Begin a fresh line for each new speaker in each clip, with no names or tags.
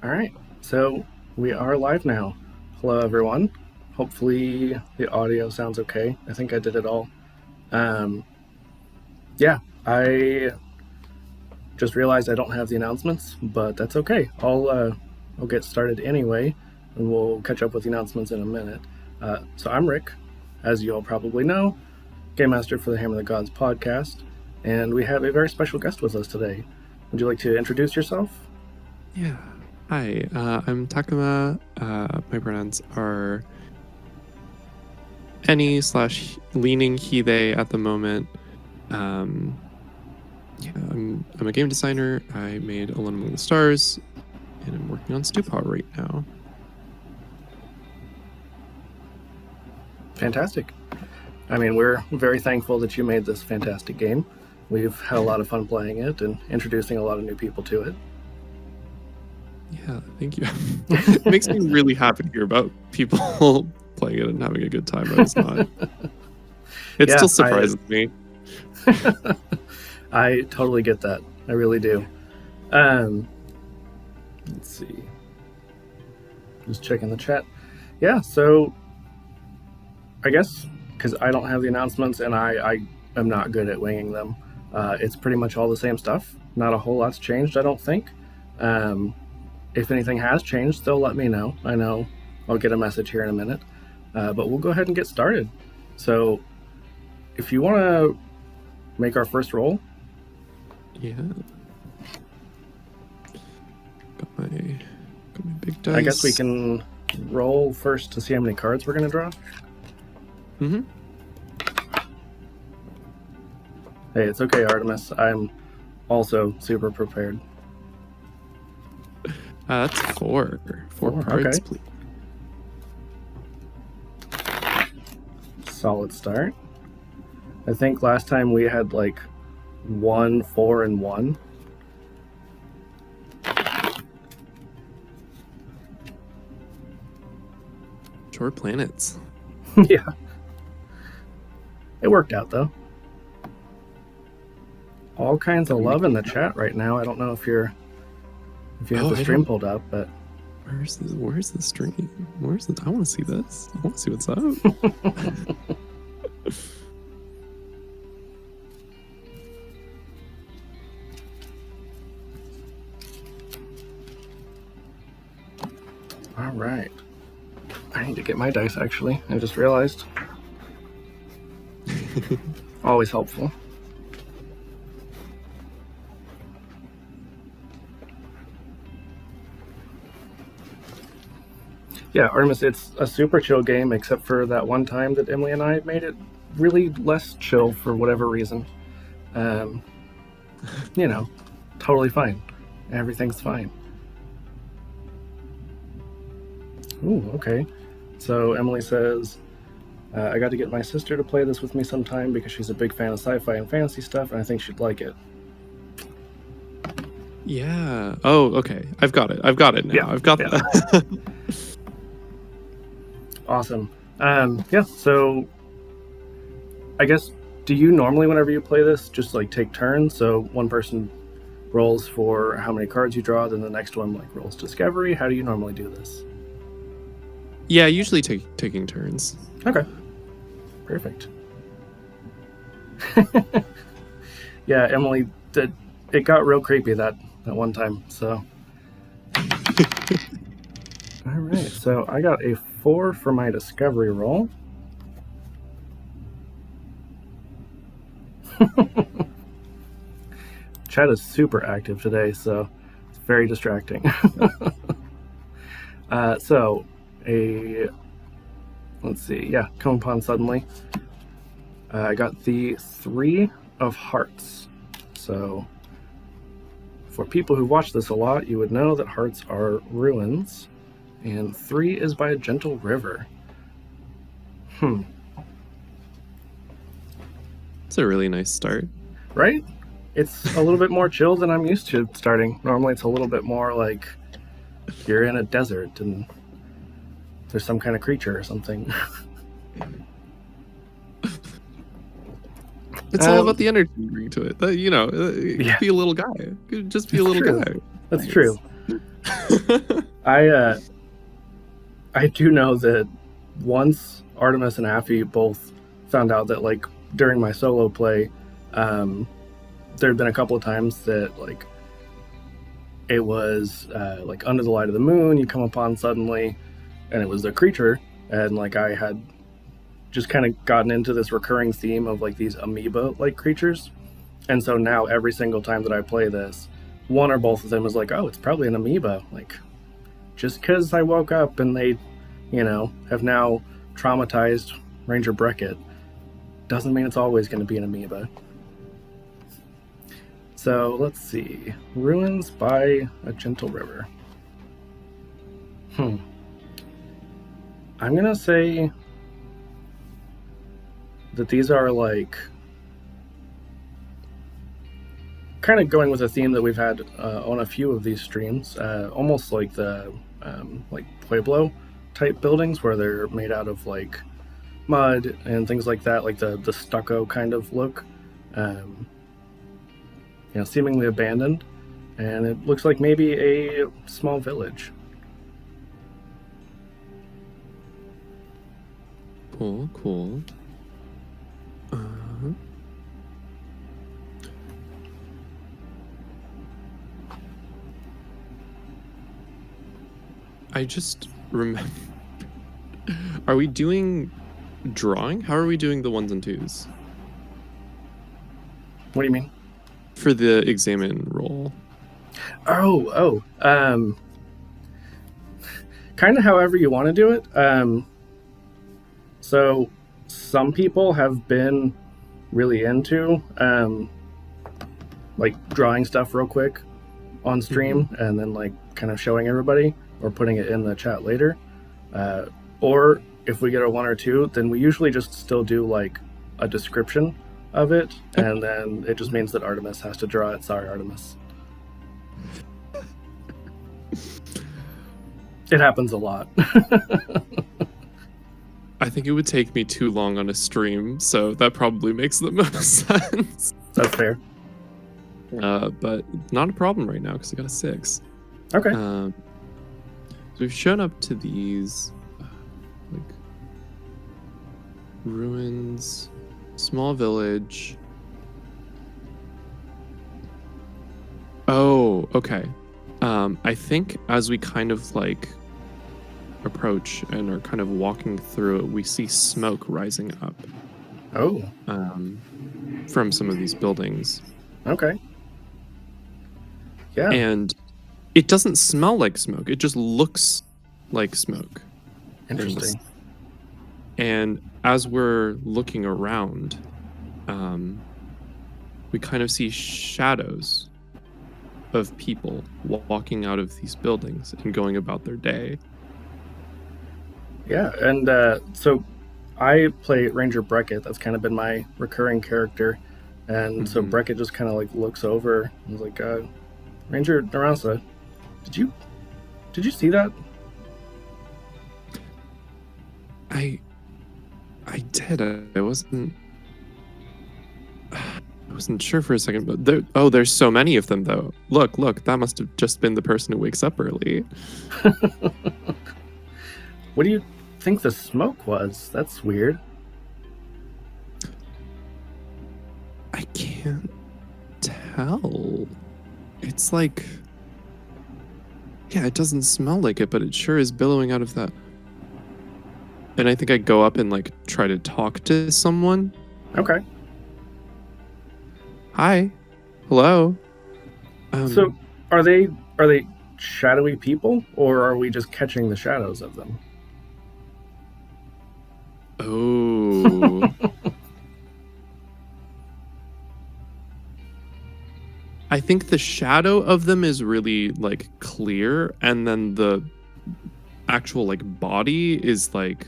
All right, so we are live now. Hello, everyone. Hopefully, the audio sounds okay. I think I did it all. Um, yeah, I just realized I don't have the announcements, but that's okay. I'll get started anyway, and we'll catch up with the announcements in a minute. So I'm Rick, as you all probably know, Game Master for the Hammer of the Gods podcast, and we have a very special guest with us today. Would you like to introduce yourself?
Yeah. Hi, I'm Takuma. My pronouns are any/leaning he, they at the moment. I'm a game designer. I made Alone Among the Stars, and I'm working on Stupaw right now.
Fantastic. I mean, we're very thankful that you made this fantastic game. We've had a lot of fun playing it and introducing a lot of new people to it.
Yeah, thank you. It makes me really happy to hear about people playing it and having a good time, but it's not. It still surprises me.
I totally get that. I really do. Let's see. Just checking the chat. Yeah, so I guess because I don't have the announcements and I am not good at winging them, it's pretty much all the same stuff. Not a whole lot's changed, I don't think. If anything has changed, they'll let me know. I know I'll get a message here in a minute. But we'll go ahead and get started. So if you want to make our first roll.
Yeah. Got my big dice.
I guess we can roll first to see how many cards we're going to draw.
Mm-hmm.
Hey, it's okay, Artemis. I'm also super prepared.
That's four. Four cards,
okay.
Please.
Solid start. I think last time we had like 1, 4, and 1.
Short planets.
Yeah. It worked out though. All kinds of love in the chat right now. I don't know if you have the stream pulled up, but
where's the stream? I want to see this. I want to see what's up.
All right. I need to get my dice, actually. I just realized. Always helpful. Yeah, Artemis, it's a super chill game, except for that one time that Emily and I made it really less chill for whatever reason. Totally fine. Everything's fine. Ooh, okay. So Emily says, I got to get my sister to play this with me sometime because she's a big fan of sci-fi and fantasy stuff, and I think she'd like it.
Yeah. Oh, okay. I've got it now. Yeah. I've got that.
Awesome. So I guess, do you normally, whenever you play this, just like take turns? So one person rolls for how many cards you draw, then the next one like rolls discovery? How do you normally do this?
Yeah, usually taking turns.
Okay. Perfect. Yeah, Emily, it got real creepy that one time, so. All right, so I got a 4 for my discovery roll. Chat is super active today, so it's very distracting. Let's see, yeah, come upon suddenly. I got the 3 of hearts. So for people who watch this a lot, you would know that hearts are ruins. And 3 is by a gentle river.
It's a really nice start.
Right? It's a little bit more chill than I'm used to starting. Normally it's a little bit more like you're in a desert and there's some kind of creature or something.
It's all about the energy you bring to it. Be a little guy. Just be a little guy.
That's true. I do know that once Artemis and Affy both found out that like during my solo play, there had been a couple of times that like it was like under the light of the moon you come upon suddenly, and it was a creature, and like I had just kind of gotten into this recurring theme of like these amoeba like creatures, and so now every single time that I play this, one or both of them is like, oh, it's probably an amoeba. Like, just because I woke up and they, have now traumatized Ranger Breckett doesn't mean it's always going to be an amoeba. So let's see. Ruins by a gentle river. I'm going to say that these are like kind of going with a theme that we've had on a few of these streams, almost like the like Pueblo type buildings where they're made out of like mud and things like that, like the stucco kind of look, seemingly abandoned, and it looks like maybe a small village.
Cool. I just remember. Are we doing drawing? How are we doing the 1s and 2s?
What do you mean?
For the examine roll.
Oh. Kind of however you want to do it. So some people have been really into like drawing stuff real quick on stream and then like kind of showing everybody or putting it in the chat later. Or if we get a 1 or 2, then we usually just still do like a description of it, and then it just means that Artemis has to draw it. Sorry, Artemis. It happens a lot.
I think it would take me too long on a stream, so that probably makes the most sense.
That's fair.
But not a problem right now because I got a 6.
Okay.
So we've shown up to these like ruins, small village. Oh, okay. I think as we kind of like approach and are kind of walking through it, we see smoke rising up.
Oh.
From some of these buildings.
Okay. Yeah.
And it doesn't smell like smoke. It just looks like smoke.
Interesting.
And as we're looking around, we kind of see shadows of people walking out of these buildings and going about their day.
Yeah, and so I play Ranger Breckett. That's kind of been my recurring character. And so Breckett just kind of like looks over and is like, Ranger Narasa, did you see that?
I did. I wasn't sure for a second, but there's so many of them though. Look, that must have just been the person who wakes up early.
What do you think the smoke was? That's weird.
I can't tell. It's like, yeah, it doesn't smell like it, but it sure is billowing out of that. And I think I go up and like try to talk to someone.
Okay.
Hi. Hello.
So are they shadowy people, or are we just catching the shadows of them?
Oh. I think the shadow of them is really like clear, and then the actual like body is like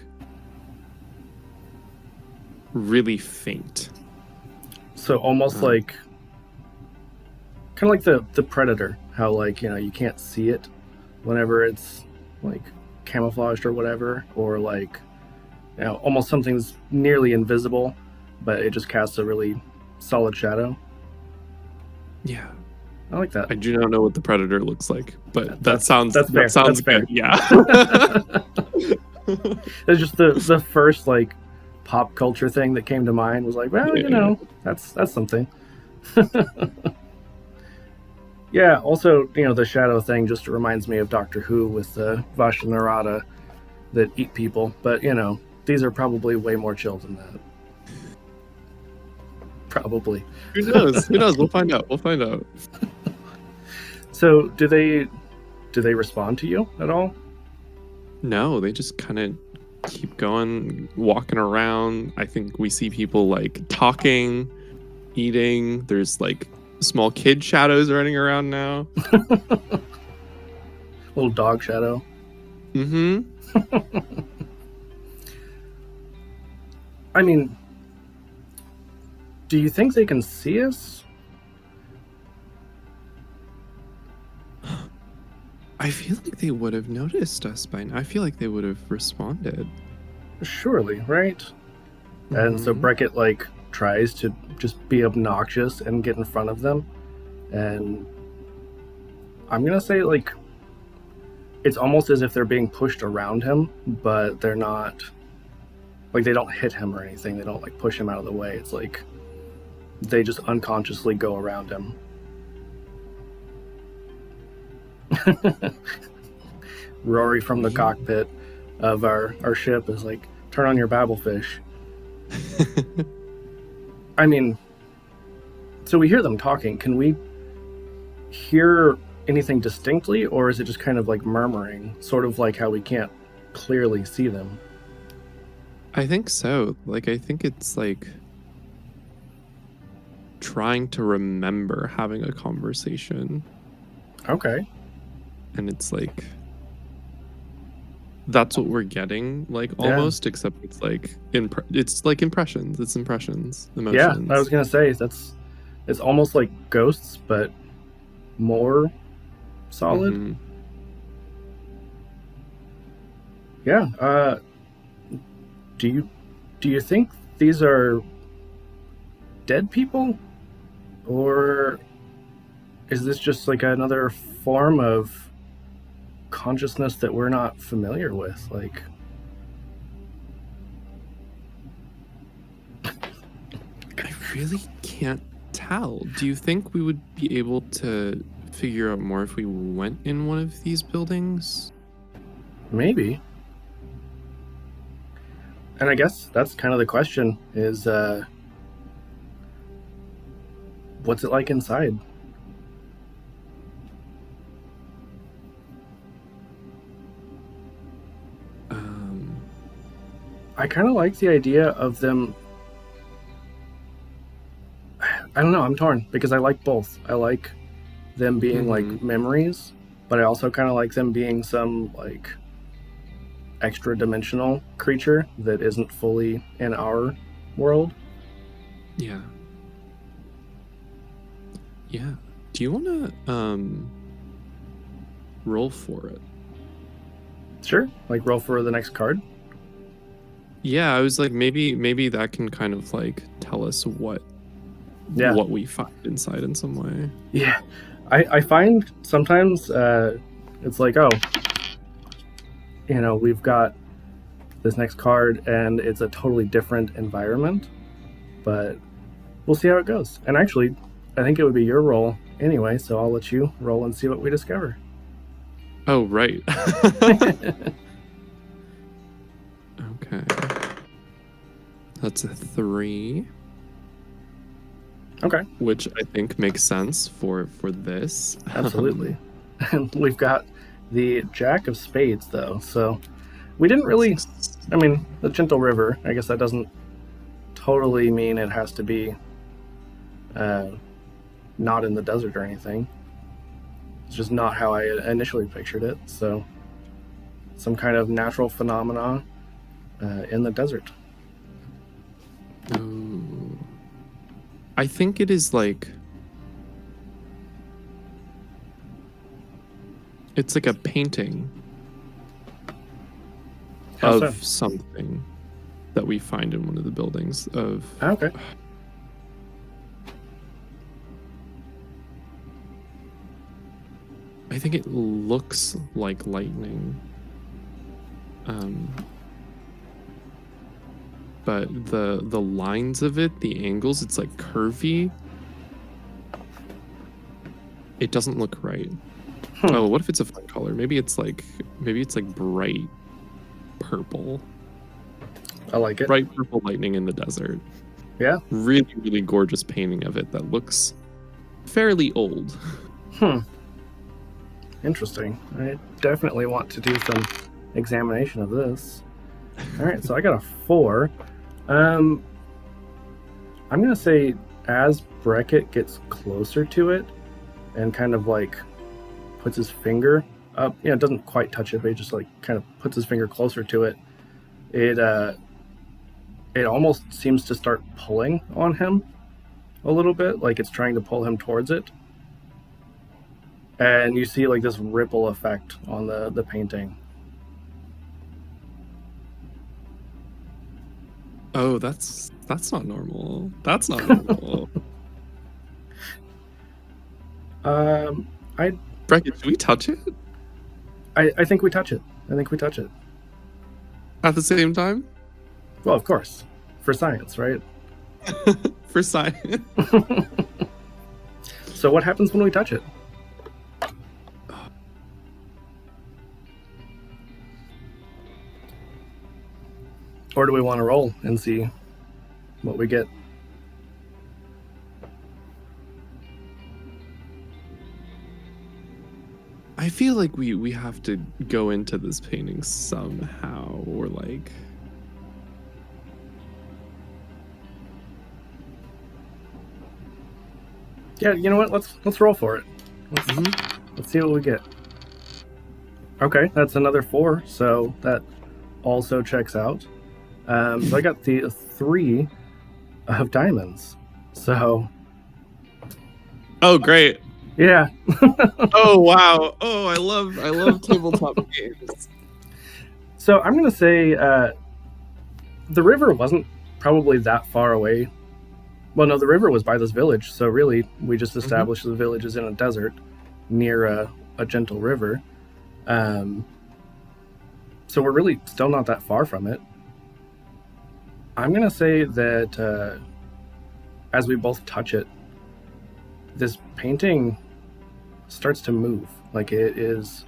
really faint.
So almost like kind of like the Predator, how like, you can't see it whenever it's like camouflaged or whatever, or like, almost something's nearly invisible, but it just casts a really solid shadow.
Yeah.
I like that.
I do not know what the predator looks like, but that
That's
sounds
fair. That's fair.
good. Yeah.
It's just the first like pop culture thing that came to mind was like, well, that's something. Yeah. Also, the shadow thing just reminds me of Doctor Who with the Ranger Narasa that eat people. But these are probably way more chill than that. Probably.
Who knows? Who knows? We'll find out. We'll find out.
So, do they respond to you at all?
No, they just kind of keep going, walking around. I think we see people like talking, eating. There's like small kid shadows running around now.
Little dog shadow.
Mm-hmm.
I mean, do you think they can see us?
I feel like they would have noticed us by now. I feel like they would have responded.
Surely, right? And so Breckett like tries to just be obnoxious and get in front of them, and I'm gonna say like it's almost as if they're being pushed around him, but they're not. Like they don't hit him or anything. They don't like push him out of the way. It's like they just unconsciously go around him. Rory from the cockpit of our ship is like, turn on your babblefish. I mean, so we hear them talking. Can we hear anything distinctly, or is it just kind of like murmuring, sort of like how we can't clearly see them?
I think so. Like, I think it's like trying to remember having a conversation.
Okay.
And it's like that's what we're getting, like almost, except it's like it's like impressions. It's impressions, emotions.
Yeah, I was gonna say it's almost like ghosts, but more solid.
Mm-hmm.
Yeah. Do you think these are dead people, or is this just like another form of consciousness that we're not familiar with? Like,
I really can't tell. Do you think we would be able to figure out more if we went in one of these buildings?
maybe. And I guess that's kind of the question is, what's it like inside? I kind of like the idea of them. I don't know, I'm torn because I like both. I like them being like memories, but I also kind of like them being some like extra dimensional creature that isn't fully in our world.
Yeah. Do you want to roll for it?
Sure. Like roll for the next card.
Yeah, I was like, maybe that can kind of like tell us what we find inside in some way.
Yeah, I find sometimes it's like, oh, we've got this next card and it's a totally different environment, but we'll see how it goes. And actually, I think it would be your roll anyway, so I'll let you roll and see what we discover.
Oh, right. Okay. That's a 3.
Okay.
Which I think makes sense for this.
Absolutely. And we've got the Jack of Spades, though, so we didn't really... I mean, the Gentle River, I guess that doesn't totally mean it has to be not in the desert or anything. It's just not how I initially pictured it, so some kind of natural phenomena in the desert.
Ooh. I think it is like... It's like a painting of something that we find in one of the buildings of...
Okay.
I think it looks like lightning. But the lines of it, the angles, it's like curvy. It doesn't look right. Oh, what if it's a fun color? Maybe it's like bright purple.
I like it.
Bright purple lightning in the desert.
Yeah.
Really, really gorgeous painting of it that looks fairly old.
Interesting. I definitely want to do some examination of this. All right, so I got a 4. I'm gonna say as Breckett gets closer to it and kind of like puts his finger up, it doesn't quite touch it, but he just like kind of puts his finger closer to it. It almost seems to start pulling on him a little bit, like it's trying to pull him towards it. And you see like this ripple effect on the painting.
Oh, that's not normal. That's not normal. Breckett, should we touch it?
I think we touch it.
At the same time?
Well, of course. For science, right?
For science.
So what happens when we touch it? Or do we want to roll and see what we get?
I feel like we have to go into this painting somehow, or like...
Yeah, you know what? Let's roll for it. Let's see what we get. Okay, that's another 4, so that also checks out. So I got the 3 of diamonds. So.
Oh, great!
Yeah.
Oh wow! Oh, I love tabletop games.
So I'm gonna say the river wasn't probably that far away. Well, no, the river was by this village, so really we just established the village is in a desert near a gentle river. So we're really still not that far from it. I'm going to say that as we both touch it, this painting starts to move like it is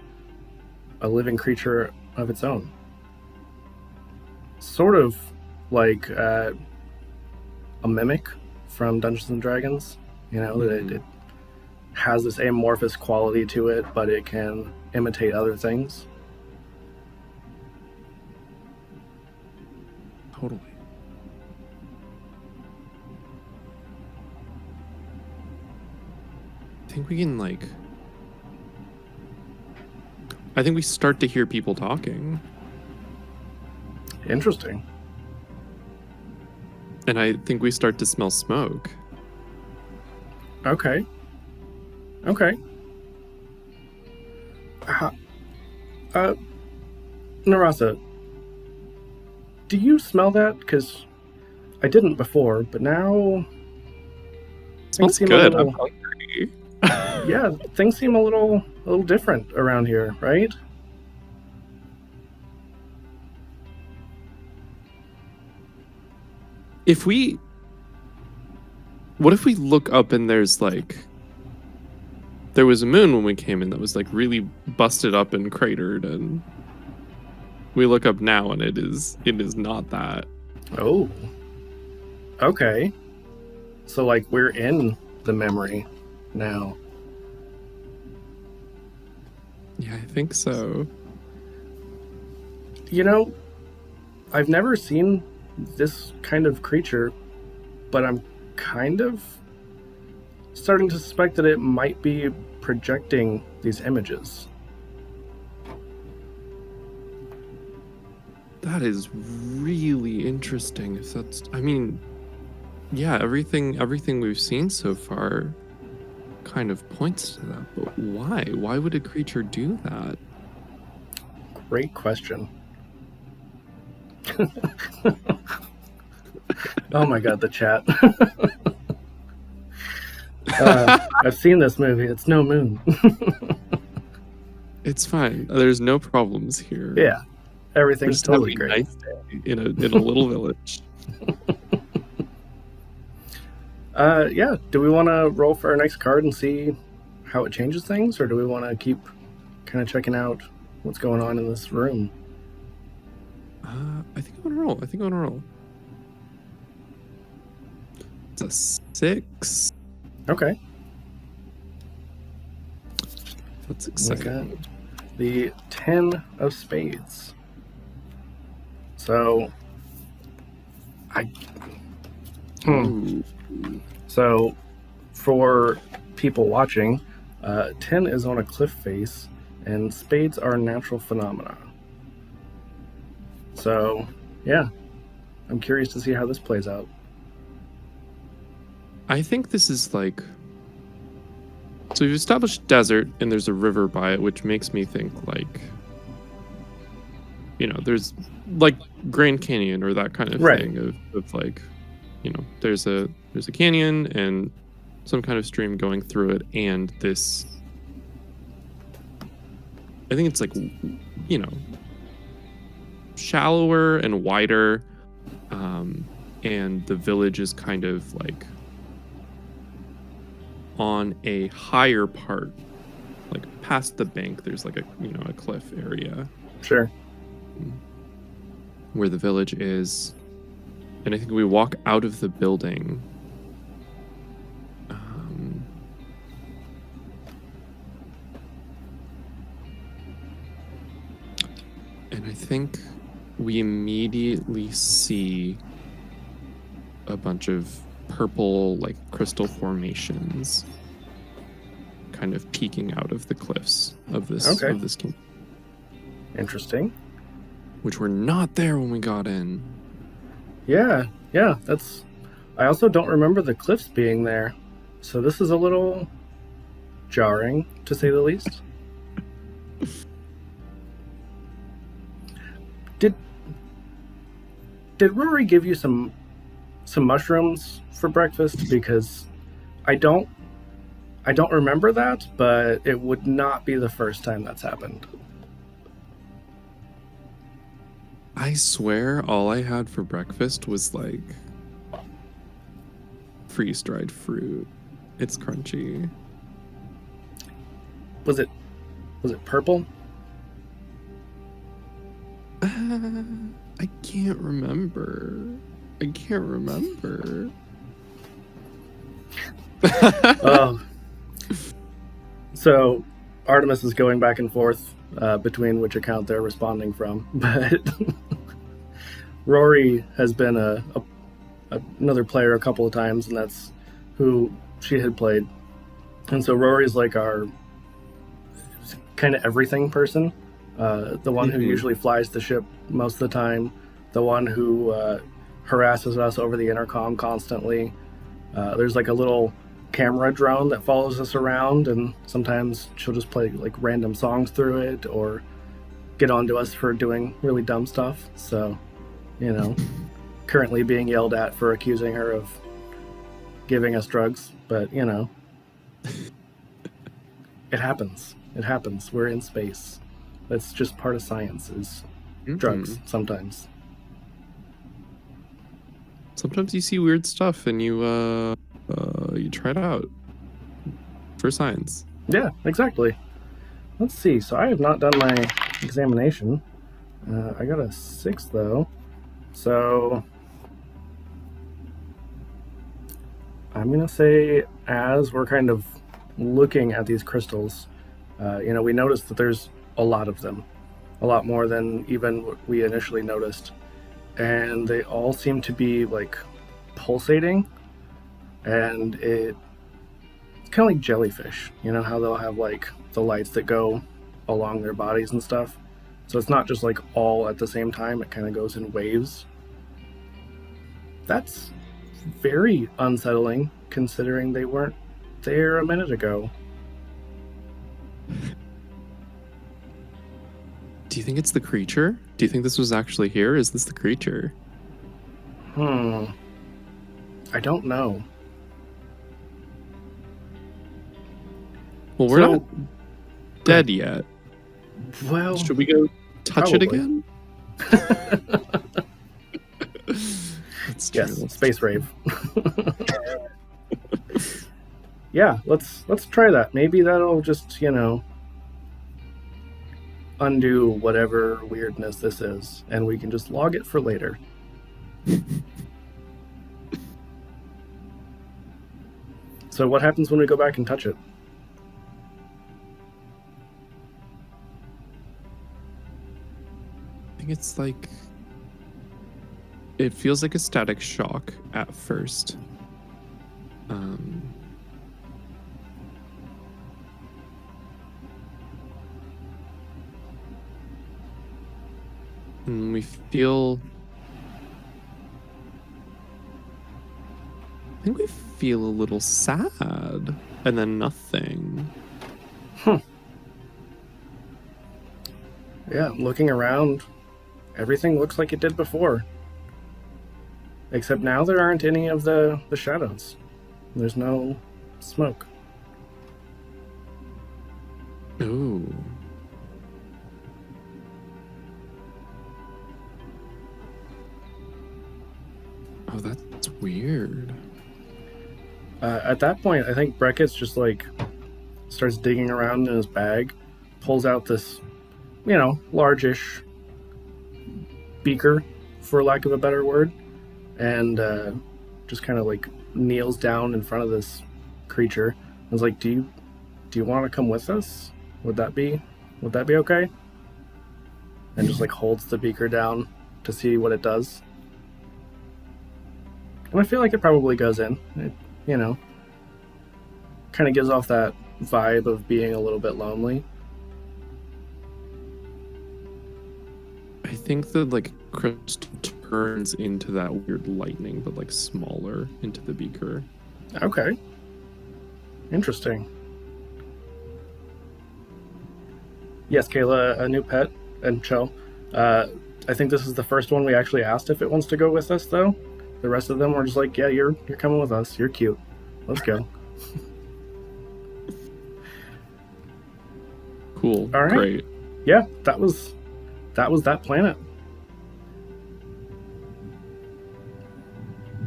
a living creature of its own. Sort of like a mimic from Dungeons and Dragons, that it has this amorphous quality to it, but it can imitate other things.
Totally. I think we can I think we start to hear people talking.
Interesting.
And I think we start to smell smoke.
Okay. Narasa, do you smell that? Because I didn't before, but now
Smells good. I'm hungry.
Yeah, things seem a little different around here, right?
What if we look up and there was a moon when we came in that was really busted up and cratered, and we look up now and it is not that.
Oh. Okay. So we're in the memory now.
Yeah, I think so.
I've never seen this kind of creature, but I'm kind of starting to suspect that it might be projecting these images.
That is really interesting. If that's, yeah, everything we've seen so far kind of points to that. But why? Why would a creature do that?
Great question. Oh my god, the chat. I've seen this movie. It's no moon.
It's fine. There's no problems here.
Yeah,
We're
everything's
just
totally
having a
great.
nice day in a little village.
Yeah, do we want to roll for our next card and see how it changes things, or do we want to keep kind of checking out what's going on in this room?
I think I want to roll. I think I want to roll. It's a 6.
Okay.
That's
We
exciting.
got the 10 of spades. So,
Ooh.
So, for people watching, 10 is on a cliff face, and spades are natural phenomena. So, yeah, I'm curious to see how this plays out.
I think this is like. So we've established desert, and there's a river by it, which makes me think like. There's like Grand Canyon or that kind of
Right.
thing of like, there's a canyon and some kind of stream going through it, and this. I think it's like, shallower and wider, and the village is kind of like on a higher part, like past the bank. There's like a cliff area
Sure.
where the village is, and I think we walk out of the building. And I think we immediately see a bunch of purple, like crystal formations, kind of peeking out of the cliffs of this
Okay.
of this kingdom,
Interesting.
which were not there when we got in.
Yeah, that's. I also don't remember the cliffs being there, so this is a little jarring, to say the least. Did Rory give you some mushrooms for breakfast? Because I don't remember that, but it would not be the first time that's happened.
I swear all I had for breakfast was like freeze-dried fruit. It's crunchy.
Was it purple?
I can't remember.
Oh. So Artemis is going back and forth between which account they're responding from, but Rory has been another player a couple of times, and that's who she had played. And so Rory's like our kind of everything person, the one who usually flies the ship most of the time, the one who harasses us over the intercom constantly. There's like a little camera drone that follows us around, and sometimes she'll just play like random songs through it or get onto us for doing really dumb stuff. So, currently being yelled at for accusing her of giving us drugs, but it happens. We're in space. That's just part of science, is drugs sometimes.
Sometimes you see weird stuff and you try it out for science.
Yeah, exactly. Let's see. So I have not done my examination. I got a 6 though. So I'm gonna say, as we're kind of looking at these crystals, we noticed that there's a lot of them, a lot more than even what we initially noticed, and they all seem to be like pulsating, and it's kind of like jellyfish. You know how they'll have like the lights that go along their bodies and stuff. So it's not just like all at the same time, it kind of goes in waves. That's very unsettling, considering they weren't there a minute ago.
Do you think it's the creature? Do you think this was actually here? Is this the creature?
I don't know.
Well, we're not dead yet.
Well,
Should we go touch it
probably.
again? That's true.
Yes,
That's
space rave. Yeah, let's try that. Maybe that'll just, undo whatever weirdness this is, and we can just log it for later. So what happens when we go back and touch it?
I think it's like it feels like a static shock at first. And we feel I think we feel a little sad and then nothing.
Yeah, looking around, everything looks like it did before. Except now there aren't any of the shadows. There's no smoke.
Ooh. Oh, that's weird.
At that point, I think Breckett's just like starts digging around in his bag, pulls out this, largish beaker, for lack of a better word, and just kind of like kneels down in front of this creature. I was like, "Do you want to come with us? Would that be okay?" And just like holds the beaker down to see what it does. And I feel like it probably goes in. It, kind of gives off that vibe of being a little bit lonely.
I think the like crystal turns into that weird lightning, but like smaller into the beaker.
Okay. Interesting. Yes, Kayla, a new pet, and Chell. I think this is the first one we actually asked if it wants to go with us, though. The rest of them were just like, "Yeah, you're coming with us. You're cute. Let's go."
Cool.
All right.
Great.
Yeah, that was that planet.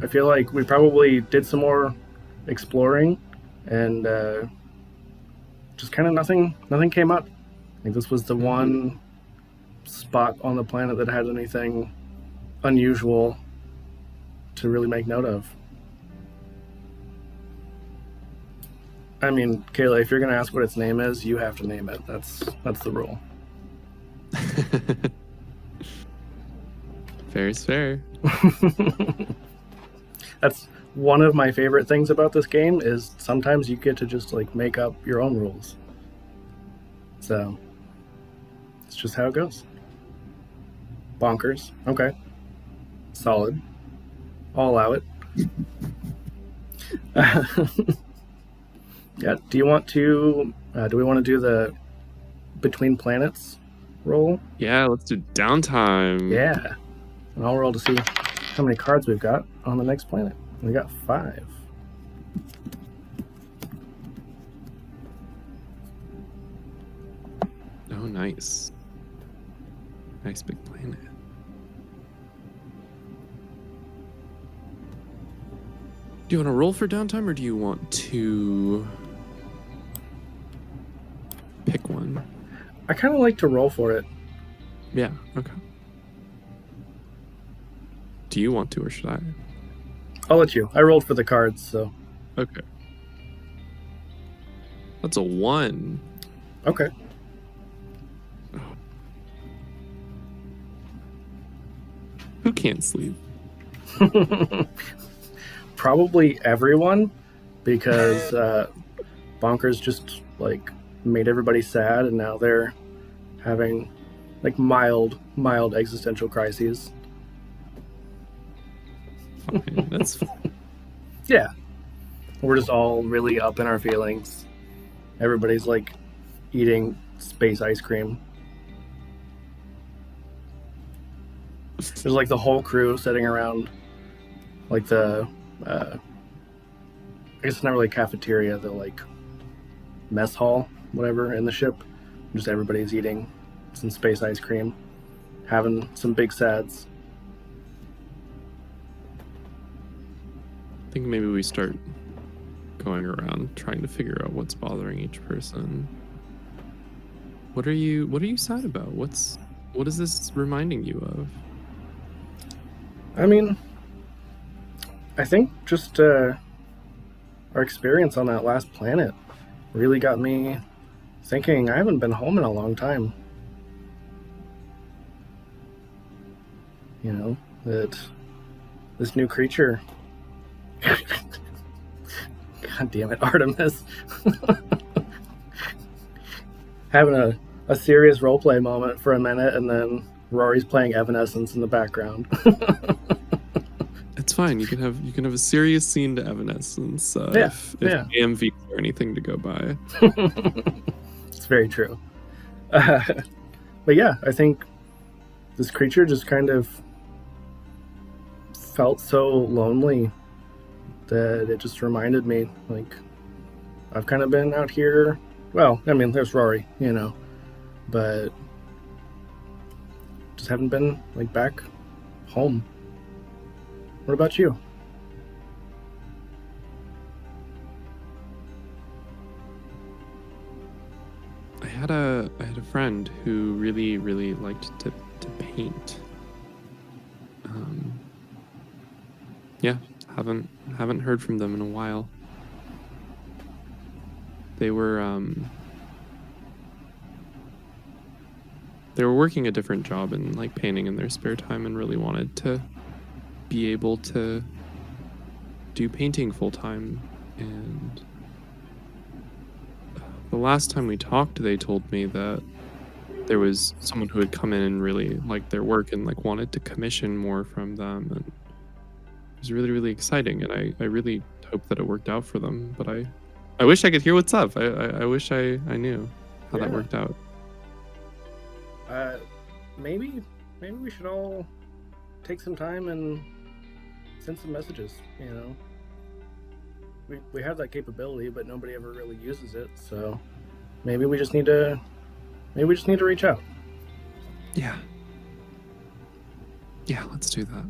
I feel like we probably did some more exploring, and just kind of nothing came up. I think this was the one spot on the planet that had anything unusual to really make note of. I mean, Kayla, if you're gonna ask what its name is, you have to name it. That's the rule.
Fair is fair.
That's one of my favorite things about this game is sometimes you get to just like make up your own rules. So it's just how it goes. Bonkers. Okay. Solid. I'll allow it. Yeah. Do you want to? Do we want to do the between planets roll?
Yeah, let's do downtime.
Yeah. And I'll roll to see how many cards we've got on the next planet. We got 5.
Oh, nice. Nice big planet. Do you want to roll for downtime or do you want to pick one?
I kind of like to roll for it.
Yeah, okay. Do you want to or should I?
I'll let you. I rolled for the cards, so.
Okay. That's a 1.
Okay.
Who can't sleep?
Probably everyone, because Bonkers just like made everybody sad, and now they're having like mild existential crises.
Fine, that's fine.
Yeah, we're just all really up in our feelings. Everybody's like eating space ice cream. There's like the whole crew sitting around like the I guess it's not really a cafeteria, the like mess hall, whatever, in the ship. Just everybody's eating some space ice cream, having some big sads.
I think maybe we start going around trying to figure out what's bothering each person. What are you sad about? What is this reminding you of?
I mean, I think just our experience on that last planet really got me thinking. I haven't been home in a long time. You know, that this new creature. God damn it, Artemis. Having a serious roleplay moment for a minute, and then Rory's playing Evanescence in the background.
It's fine. You can have a serious scene to Evanescence if AMVs are anything to go by.
It's very true. But yeah, I think this creature just kind of felt so lonely that it just reminded me, like, I've kind of been out here. Well, I mean, there's Rory, you know, but just haven't been, like, back home. What about you?
I had a friend who really liked to paint. Yeah, haven't heard from them in a while. They were working a different job and like painting in their spare time, and really wanted to be able to do painting full time. And the last time we talked, they told me that there was someone who had come in and really liked their work and like wanted to commission more from them, and it was really exciting. And I really hope that it worked out for them, but I wish I could hear what's up. I wish I knew how that worked out.
Maybe we should all take some time and send some messages, you know. We have that capability, but nobody ever really uses it, so maybe we just need to reach out.
Yeah, let's do that.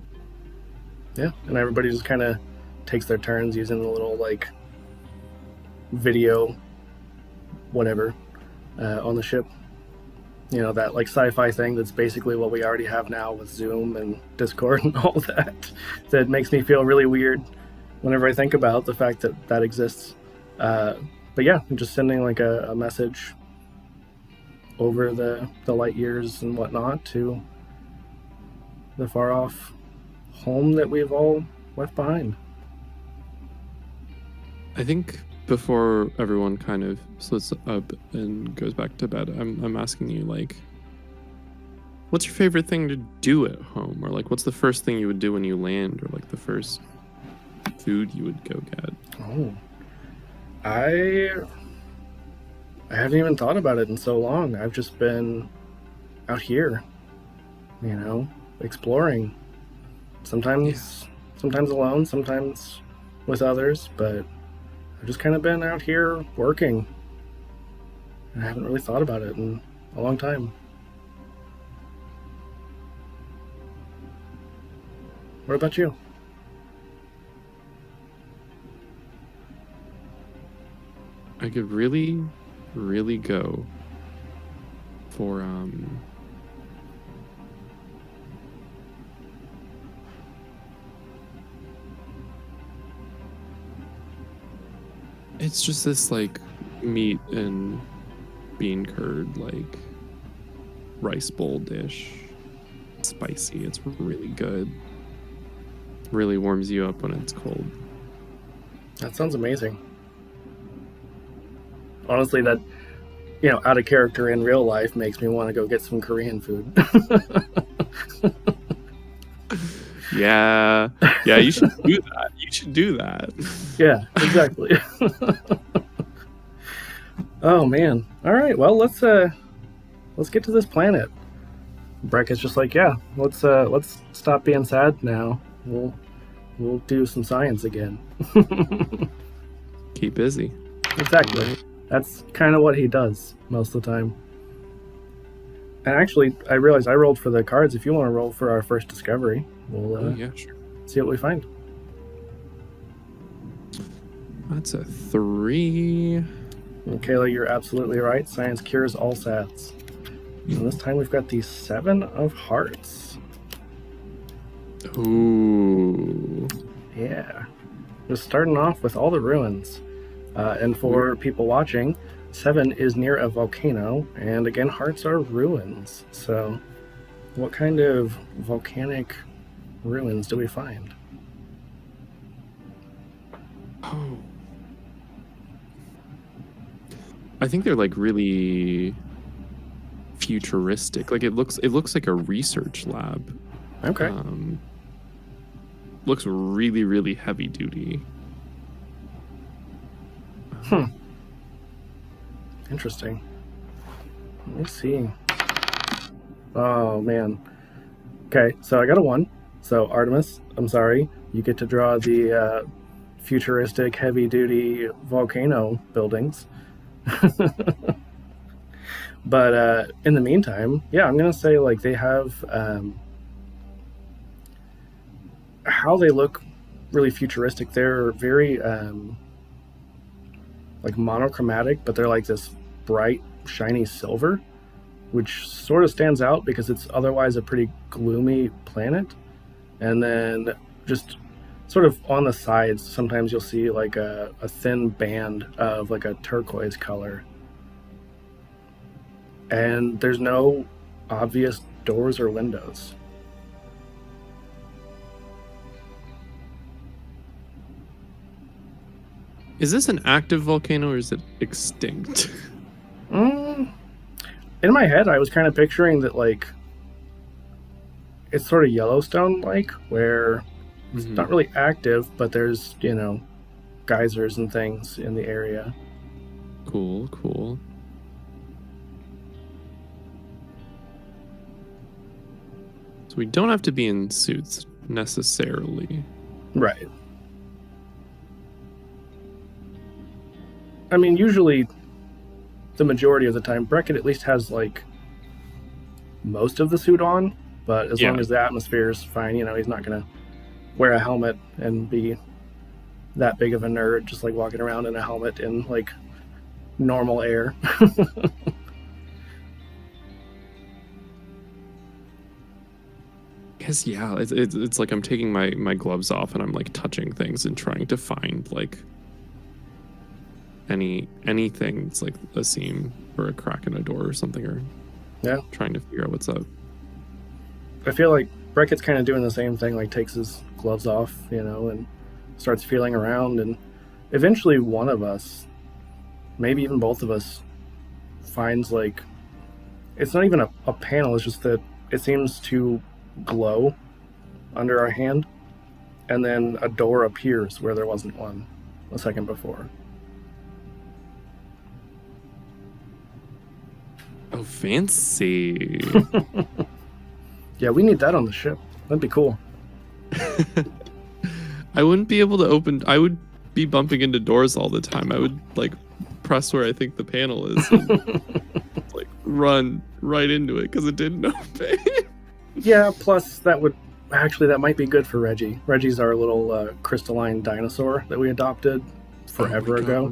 Yeah, and everybody just kind of takes their turns using the little like video whatever on the ship. You know, that like sci-fi thing that's basically what we already have now with Zoom and Discord and all that makes me feel really weird whenever I think about the fact that that exists. But yeah, I'm just sending like a message over the light years and whatnot to the far off home that we've all left behind.
I think before everyone kind of splits up and goes back to bed, I'm asking you, like, what's your favorite thing to do at home? Or like, what's the first thing you would do when you land? Or like the first food you would go get?
Oh, I haven't even thought about it in so long. I've just been out here, you know, exploring. Sometimes alone, sometimes with others, but I've just kind of been out here working. And I haven't really thought about it in a long time. What about you?
I could really go for it's just this like meat and bean curd like rice bowl dish. Spicy. It's really good. Really warms you up when it's cold.
That sounds amazing. Honestly, that, you know, out of character in real life makes me want to go get some Korean food.
Yeah, you should do that.
Yeah, exactly. Oh man. All right. Well, let's get to this planet. Breckett's just like, yeah, let's stop being sad now. We'll do some science again.
Keep busy.
Exactly. Right. That's kind of what he does most of the time. And actually, I realized I rolled for the cards. If you want to roll for our first discovery, we'll
Yeah, sure.
see what we find.
That's a 3.
And Kayla, you're absolutely right. Science cures all sats. And this time we've got the 7 of Hearts.
Ooh.
Yeah. Just starting off with all the ruins. And for people watching, 7 is near a volcano, and again, hearts are ruins. So, what kind of volcanic ruins do we find?
Oh. I think they're like really futuristic. Like it looks like a research lab.
Okay.
Looks really, really heavy duty.
Interesting. Let me see. Oh, man. Okay, so I got a 1. So, Artemis, I'm sorry. You get to draw the futuristic, heavy-duty volcano buildings. But in the meantime, yeah, I'm going to say, like, they have... how they look really futuristic. They're very... like monochromatic, but they're like this bright, shiny silver, which sort of stands out because it's otherwise a pretty gloomy planet. And then just sort of on the sides, sometimes you'll see like a thin band of like a turquoise color. And there's no obvious doors or windows.
Is this an active volcano or is it extinct?
In my head, I was kind of picturing that, like, it's sort of Yellowstone-like, where it's not really active, but there's, you know, geysers and things in the area.
Cool, cool. So we don't have to be in suits necessarily.
Right. I mean, usually, the majority of the time, Breckett at least has, like, most of the suit on, but as long as the atmosphere is fine, you know, he's not going to wear a helmet and be that big of a nerd, just, like, walking around in a helmet in, like, normal air.
Guess, yeah, it's like I'm taking my gloves off and I'm, like, touching things and trying to find, like, anything that's like a seam or a crack in a door or something, or trying to figure out what's up.
I feel like Breckett's kind of doing the same thing, like takes his gloves off, you know, and starts feeling around, and eventually one of us, maybe even both of us, finds like it's not even a panel, it's just that it seems to glow under our hand, and then a door appears where there wasn't one a second before.
Oh, fancy.
Yeah, we need that on the ship. That'd be cool.
I wouldn't be able to open. I would be bumping into doors all the time. I would like press where I think the panel is and like run right into it because it didn't open.
Yeah, plus that might be good for Reggie. Reggie's our little crystalline dinosaur that we adopted forever ago.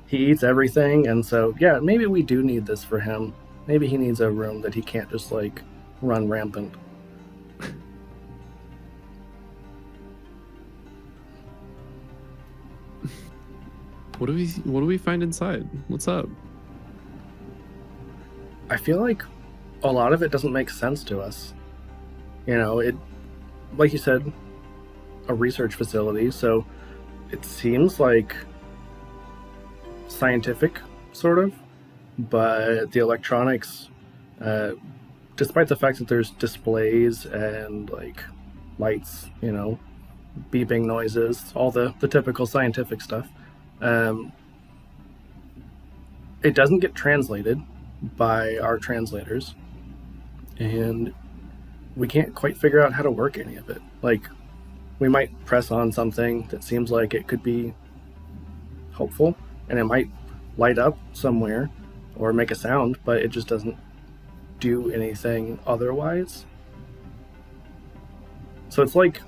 He eats everything, and so, yeah, maybe we do need this for him. Maybe he needs a room that he can't just, like, run rampant.
What do we find inside? What's up?
I feel like a lot of it doesn't make sense to us. You know, it, like you said, a research facility, so it seems like scientific, sort of, but the electronics, despite the fact that there's displays and like lights, you know, beeping noises, all the typical scientific stuff, it doesn't get translated by our translators, and we can't quite figure out how to work any of it. Like, we might press on something that seems like it could be helpful, and it might light up somewhere or make a sound, but it just doesn't do anything otherwise. So it's like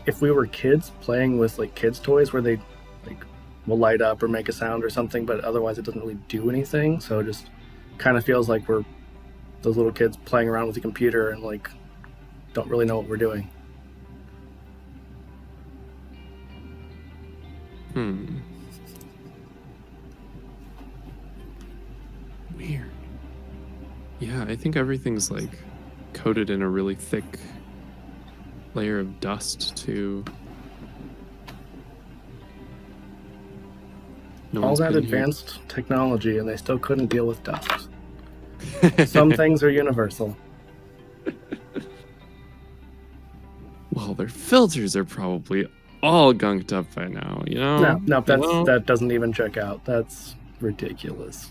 if we were kids playing with like kids' toys where they like will light up or make a sound or something, but otherwise it doesn't really do anything. So it just kind of feels like we're those little kids playing around with the computer and like don't really know what we're doing.
Weird. Yeah, I think everything's like coated in a really thick layer of dust too. No
All
one's
that
been here.
advanced technology and they still couldn't deal with dust. Some things are universal.
Well, their filters are probably all gunked up by now, you know?
No, that doesn't even check out. That's ridiculous.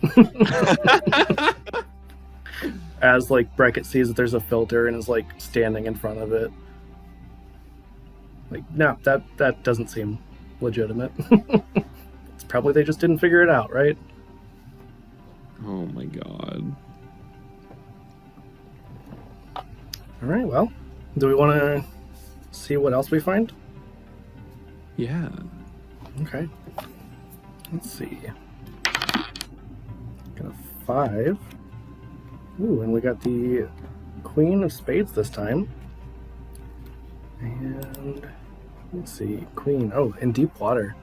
As like Breckett sees that there's a filter and is like standing in front of it. Like, no, that doesn't seem legitimate. It's probably they just didn't figure it out, right?
Oh my god.
All right, well, do we want to see what else we find?
Yeah.
Okay. Let's see. Got a 5. Ooh, and we got the Queen of Spades this time. And let's see, Queen. Oh, in deep water.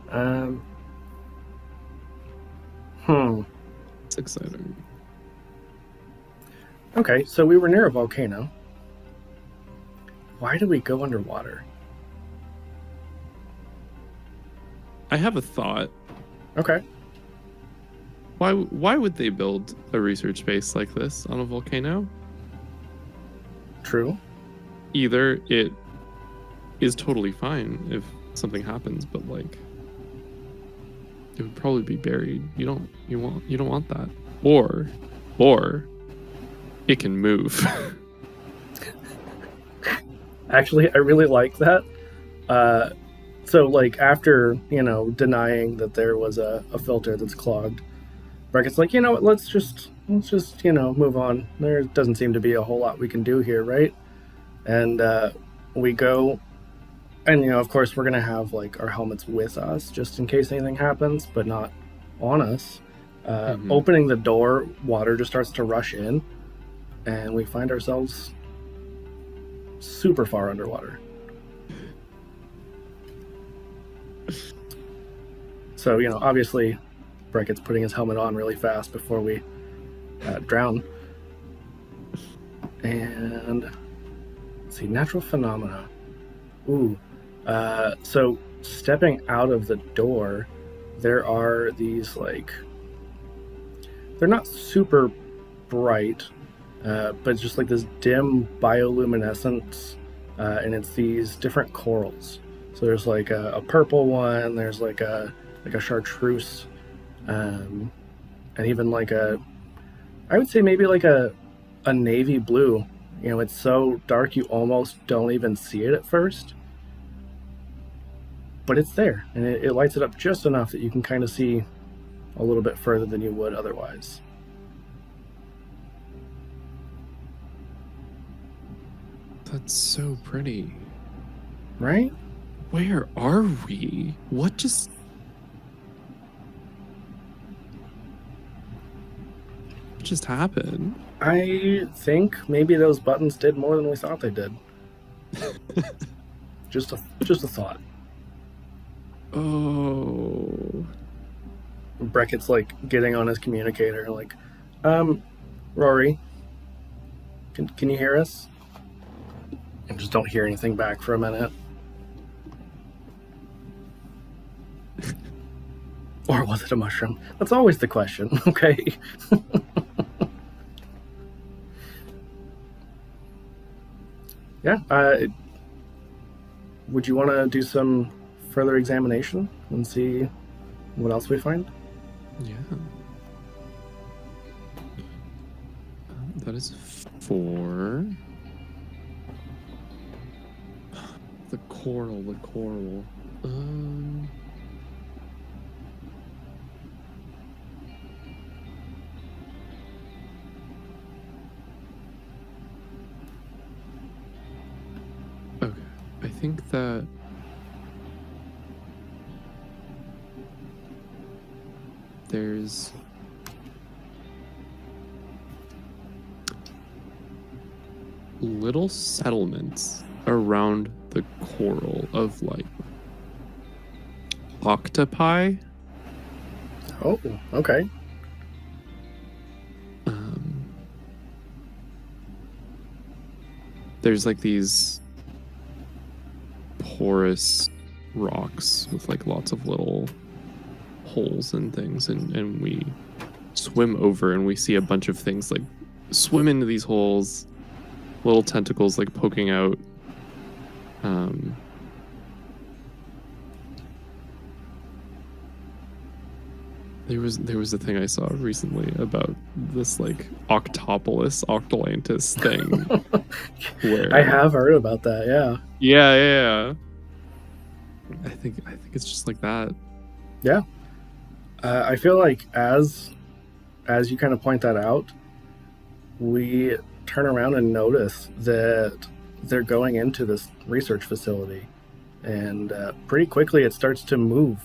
It's exciting.
Okay, so we were near a volcano. Why did we go underwater?
I have a thought.
Okay.
Why would they build a research base like this on a volcano?
True.
Either it is totally fine if something happens, but like it would probably be buried. You don't want that. Or it can move.
Actually, I really like that. So, like, after, denying that there was a filter that's clogged, Brackett's like, you know what, let's just, move on. There doesn't seem to be a whole lot we can do here, right? And we go, and, of course, we're going to have, like, our helmets with us just in case anything happens, but not on us. Opening the door, water just starts to rush in, and we find ourselves super far underwater. So, obviously, Breckett's putting his helmet on really fast before we drown. And let's see, natural phenomena. Ooh. So stepping out of the door, there are these, like, they're not super bright, but just like this dim bioluminescence, and it's these different corals. So there's like a purple one, there's like a chartreuse, and even like I would say maybe like a navy blue. It's so dark you almost don't even see it at first, but it's there, and it lights it up just enough that you can kind of see a little bit further than you would otherwise.
That's so pretty.
Right?
Where are we? What just happened?
I think maybe those buttons did more than we thought they did. Just a thought.
Oh.
Breckett's like getting on his communicator, like, Rory, can you hear us? And just don't hear anything back for a minute. Or was it a mushroom? That's always the question, okay? Yeah, would you want to do some further examination and see what else we find?
Yeah. That is 4. The coral. think that there's little settlements around the coral of like octopi.
Oh, okay.
There's like these porous rocks with like lots of little holes and things, and we swim over and we see a bunch of things like swim into these holes, little tentacles like poking out. There was a thing I saw recently about this like Octopolis, Octolantis thing. Where
I have heard about that. Yeah.
yeah. I think it's just like that.
Yeah. I feel like as you kind of point that out, we turn around and notice that they're going into this research facility, and pretty quickly it starts to move.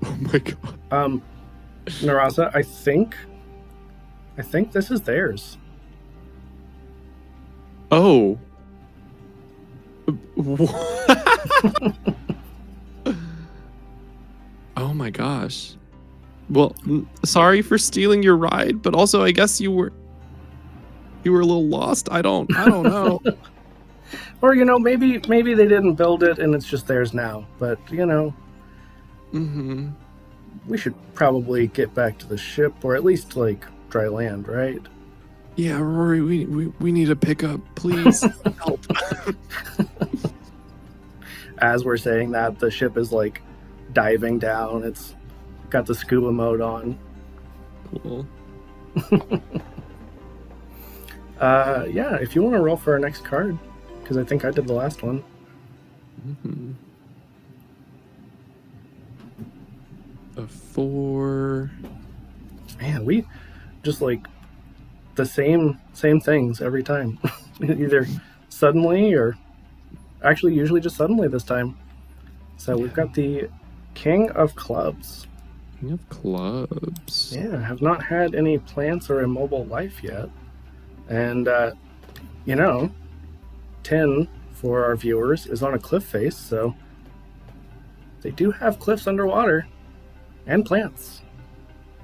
Oh my god.
Narasa, I think this is theirs.
Oh. Oh my gosh. Well, sorry for stealing your ride, but also I guess you were a little lost. I don't know.
Or maybe they didn't build it and it's just theirs now. But
Mm-hmm.
we should probably get back to the ship, or at least like dry land, right?
Yeah, Rory, we need a pickup, please. Help.
As we're saying that, the ship is like diving down. It's got the scuba mode on.
Cool.
Yeah, if you want to roll for our next card, because I think I did the last one.
Mm-hmm. A 4.
Man, we just like the same things every time. Either suddenly or actually usually just suddenly this time. So we've got the King of Clubs.
King of Clubs.
Yeah, have not had any plants or immobile life yet. And 10 for our viewers is on a cliff face, so they do have cliffs underwater and plants.
What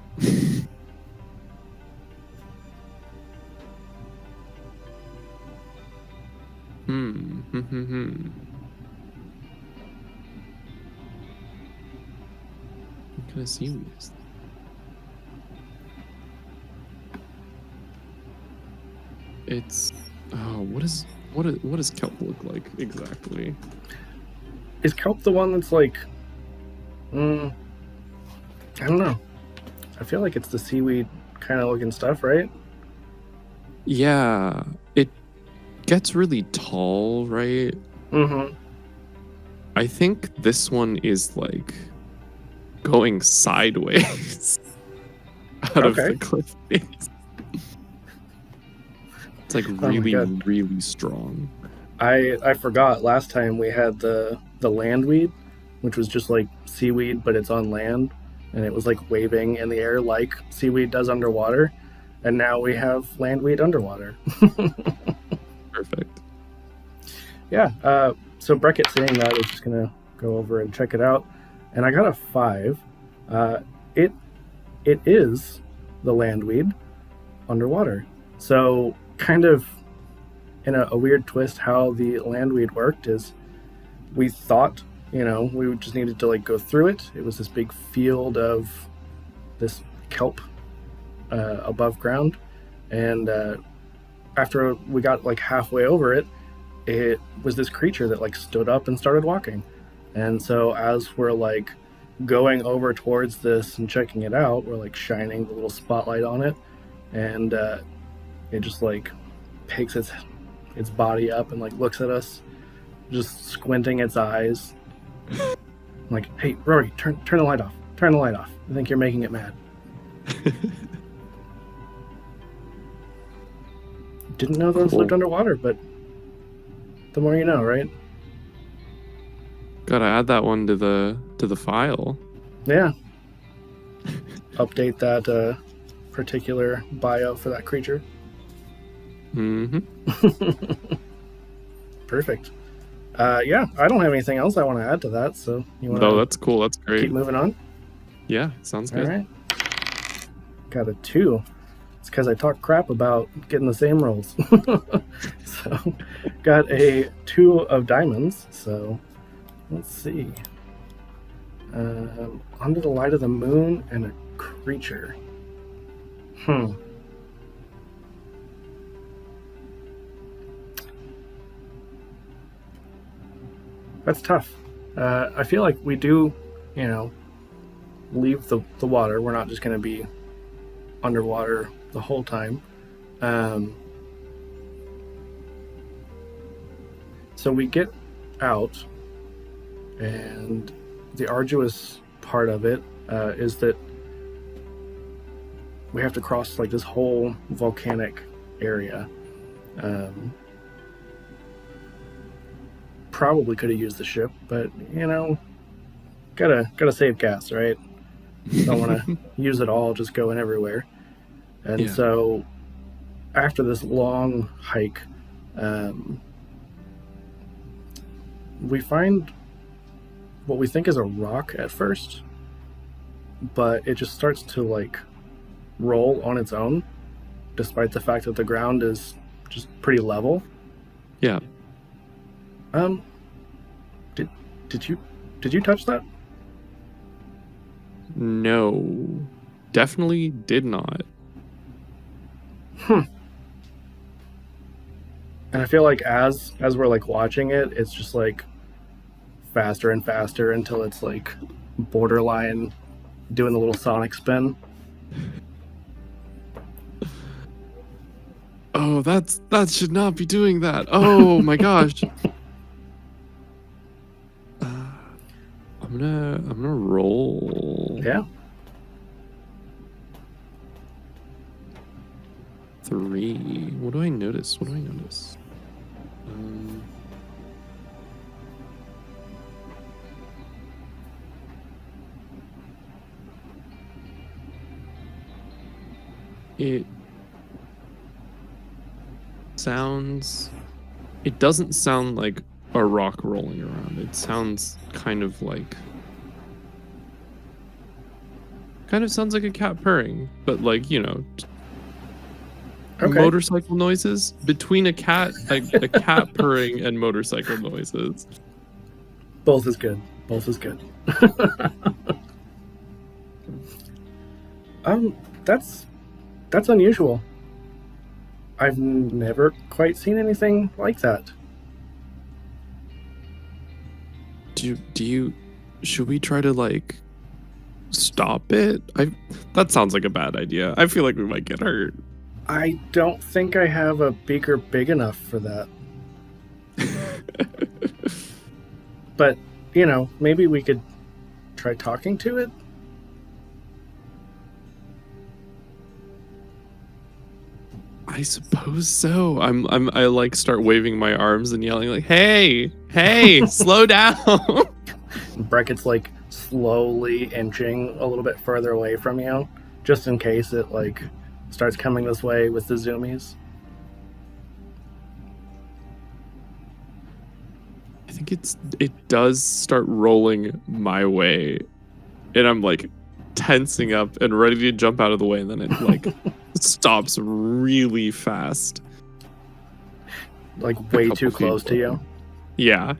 kind of seaweed is that? It's what does kelp look like exactly?
Is kelp the one that's like I don't know. I feel like it's the seaweed kind of looking stuff, right?
Yeah, it gets really tall, right?
Mm-hmm.
I think this one is like going sideways out of the cliff face. It's like really, really strong.
I forgot last time we had the landweed, which was just like seaweed, but it's on land, and it was like waving in the air like seaweed does underwater. And now we have landweed underwater.
Perfect.
Yeah. So Breckett saying that is just gonna go over and check it out, and I got a 5. It is the landweed underwater. So kind of in a weird twist, how the landweed worked is we thought we just needed to like go through it. It was this big field of this kelp above ground, and after we got like halfway over it, it was this creature that like stood up and started walking. And so as we're like going over towards this and checking it out, we're like shining the little spotlight on it, and it just like picks its body up and like looks at us, just squinting its eyes. I'm like, hey Rory, turn the light off. Turn the light off. I think you're making it mad. Didn't know those lived underwater, but the more you know, right?
Gotta add that one to the file.
Yeah. Update that particular bio for that creature.
Mm-hmm.
Perfect. Yeah, I don't have anything else I want to add to that, so you want
No,
to
that's cool. That's great.
keep moving on?
Yeah, sounds
All
good.
right. Got a 2. It's because I talk crap about getting the same rolls. So, got a 2 of diamonds. So, let's see. Under the light of the moon and a creature. That's tough. I feel like we do, leave the water. We're not just going to be underwater the whole time. So we get out, and the arduous part of it is that we have to cross like this whole volcanic area. Probably could have used the ship, but gotta save gas, right? Don't want to use it all just going everywhere. And
Yeah.
so after this long hike, we find what we think is a rock at first, but it just starts to like roll on its own, despite the fact that the ground is just pretty level.
Yeah.
Did you touch that?
No. Definitely did not.
And I feel like as we're like watching it, it's just like faster and faster until it's like borderline doing the little Sonic spin.
Oh, that should not be doing that. Oh my gosh. I'm gonna roll.
Yeah.
3. What do I notice? It doesn't sound like a rock rolling around. It sounds kind of sounds like a cat purring, but like,
Okay.
motorcycle noises between a cat cat purring and motorcycle noises.
Both is good. That's unusual. I've never quite seen anything like that.
Should we try to like stop it? That sounds like a bad idea. I feel like we might get hurt.
I don't think I have a beaker big enough for that. But, maybe we could try talking to it?
I suppose so. I like start waving my arms and yelling like, "Hey, slow down."
Breckett's like slowly inching a little bit further away from you, just in case it like starts coming this way with the zoomies.
I think it does start rolling my way, and I'm like tensing up and ready to jump out of the way, and then it like stops really fast,
like way too close to you.
Yeah.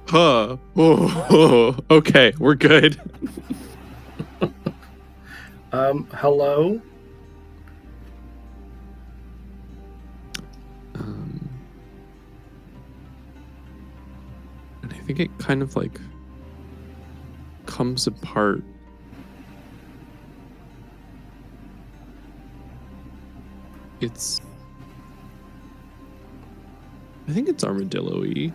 Huh. Oh, okay, we're good.
Hello?
And I think it kind of like comes apart. I think it's armadillo-y.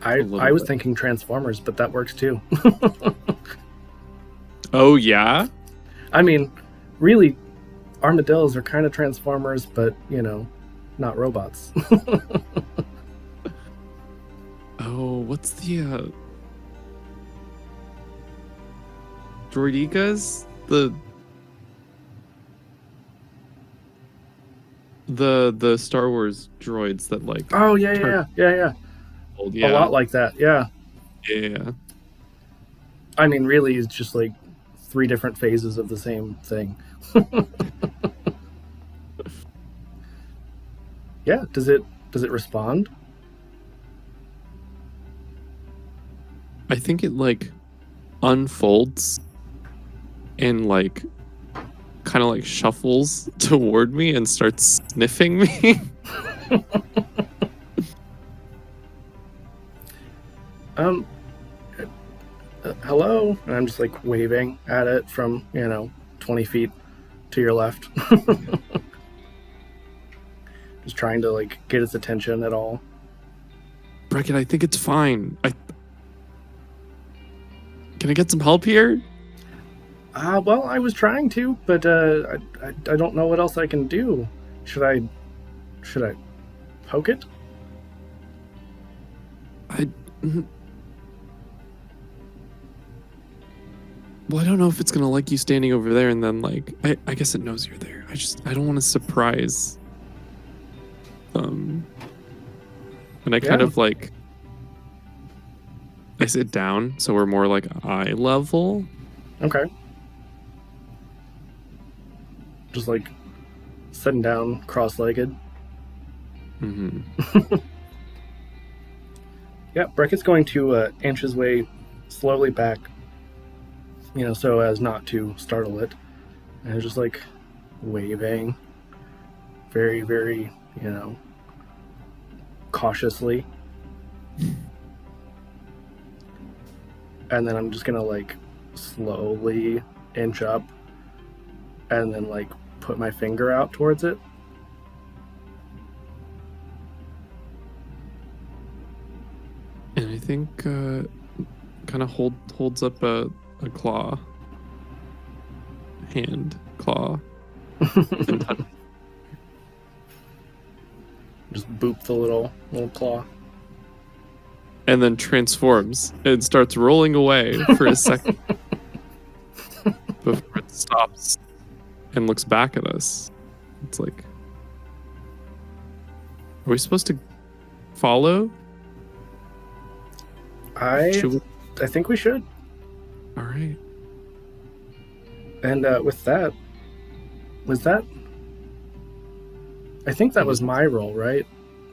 I was thinking Transformers, but that works too.
Oh, yeah?
I mean, really, armadillos are kind of Transformers, but, not robots.
Oh, what's the droidicas? The Star Wars droids that like
Oh yeah.
yeah.
A lot like that. Yeah.
Yeah.
I mean, really, it's just like 3 different phases of the same thing. Yeah. Does it respond?
I think it like unfolds and like kind of like shuffles toward me and starts sniffing me.
Um. Hello, and I'm just like waving at it from 20 feet to your left. Just trying to like get its attention at all.
Breckett, I think it's fine. Can I get some help here?
Well, I was trying to, but I don't know what else I can do. Should I poke it?
Well, I don't know if it's gonna like you standing over there, and then like I guess it knows you're there. I don't want to surprise. And I kind of like I sit down so we're more like eye level.
Okay. Just like sitting down, cross-legged.
Mm-hmm.
Yeah, Breckett's going to inch his way slowly back, so as not to startle it, and just like waving, very, very, cautiously. And then I'm just gonna like slowly inch up, and then like put my finger out towards it.
And I think kind of holds up a claw, hand claw.
Just boop the little claw.
And then transforms and starts rolling away for a second before it stops and looks back at us. It's like, are we supposed to follow?
I think we should.
All right.
And with that, was that? I think that was my roll, right?